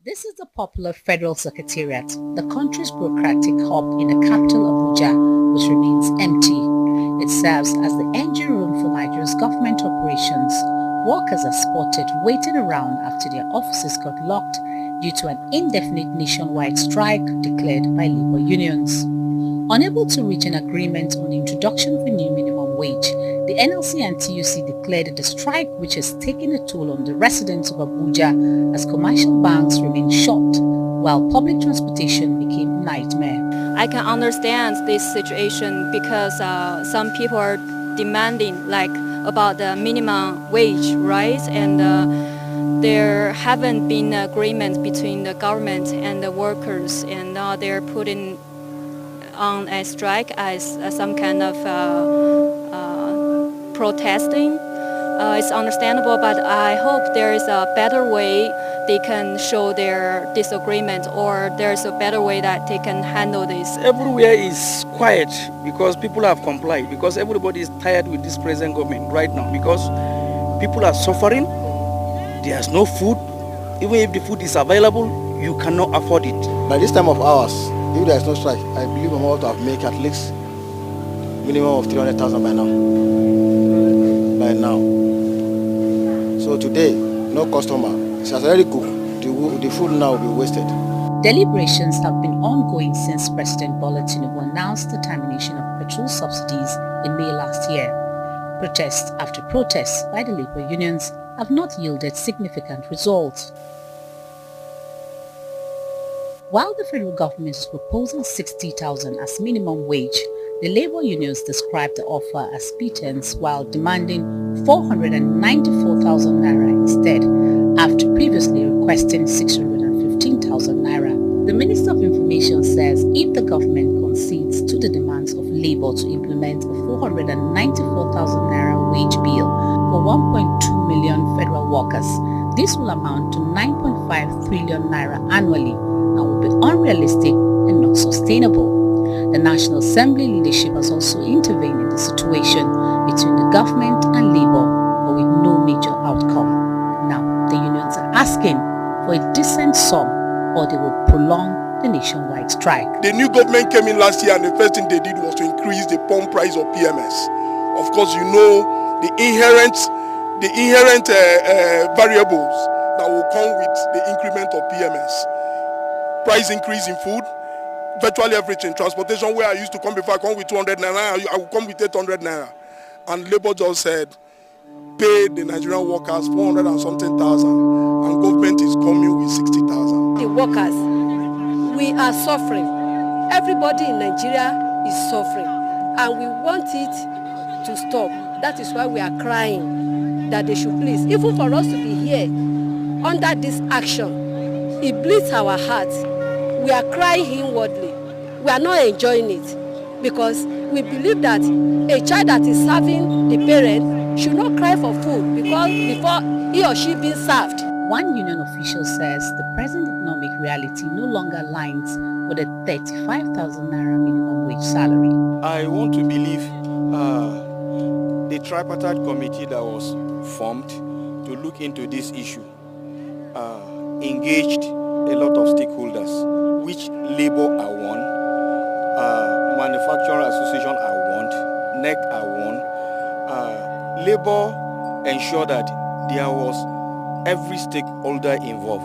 This is the popular Federal Secretariat, the country's bureaucratic hub in the capital Abuja, which remains empty. It serves as the engine room for Nigeria's government operations. Workers are spotted waiting around after their offices got locked due to an indefinite nationwide strike declared by labor unions. Unable to reach an agreement on the introduction of a new minimum wage, the NLC and TUC declared the strike, which has taken a toll on the residents of Abuja as commercial banks remain shut while public transportation became a nightmare. I can understand this situation because some people are demanding about the minimum wage, right? And there haven't been agreement between the government and the workers, and now they're putting on a strike as some kind of protesting. It's understandable, but I hope there is a better way they can show their disagreement, or there's a better way that they can handle this. Everywhere is quiet because people have complied, because everybody is tired with this present government right now, because people are suffering, there's no food. Even if the food is available, you cannot afford it. By this time of ours, if there is no strike, I believe I'm about to have make at least minimum of 300,000 by now. So today, no customer. It has already cooked. The food now will be wasted. Deliberations have been ongoing since President Bola Tinubu announced the termination of petrol subsidies in May last year. Protest after protest by the labor unions have not yielded significant results. While the federal government is proposing 60,000 as minimum wage, the labor unions described the offer as pittance while demanding 494,000 naira instead, after previously requesting 615,000 naira. The Minister of Information says if the government concedes to the demands of labor to implement a 494,000 naira wage bill for 1.2 million federal workers, this will amount to 9.5 trillion naira annually and will be unrealistic and not sustainable. The National Assembly leadership has also intervened in the situation between the government and labor, but with no major outcome. Now, the unions are asking for a decent sum or they will prolong the nationwide strike. The new government came in last year and the first thing they did was to increase the pump price of PMS. Of course, you know the inherent variables that will come with the increment of PMS. Price increase in food, virtually everything. Transportation, where I used to come before, I come with 200 naira, I will come with 800 naira. And labor just said, pay the Nigerian workers 400 and something thousand, and government is coming with 60,000. The workers, we are suffering. Everybody in Nigeria is suffering, and we want it to stop. That is why we are crying that they should please, even for us to be here under this action, it bleeds our hearts. We are crying inwardly. We are not enjoying it because we believe that a child that is serving the parent should not cry for food before he or she being served. One union official says the present economic reality no longer aligns with a 35,000 naira minimum wage salary. I want to believe the tripartite committee that was formed to look into this issue engaged a lot of stakeholders, which labor are one, manufacturer association are one, NEC are one. Labor ensured that there was every stakeholder involved,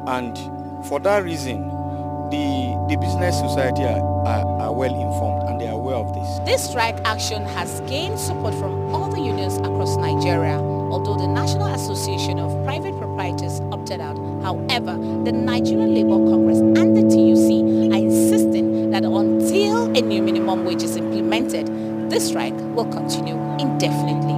and for that reason the business society are well informed and they are aware of this. This strike action has gained support from all the unions across Nigeria, although the National Association of Private Proprietors opted out. However, the Nigerian Labour Congress and the TUC are insisting that until a new minimum wage is implemented, this strike will continue indefinitely.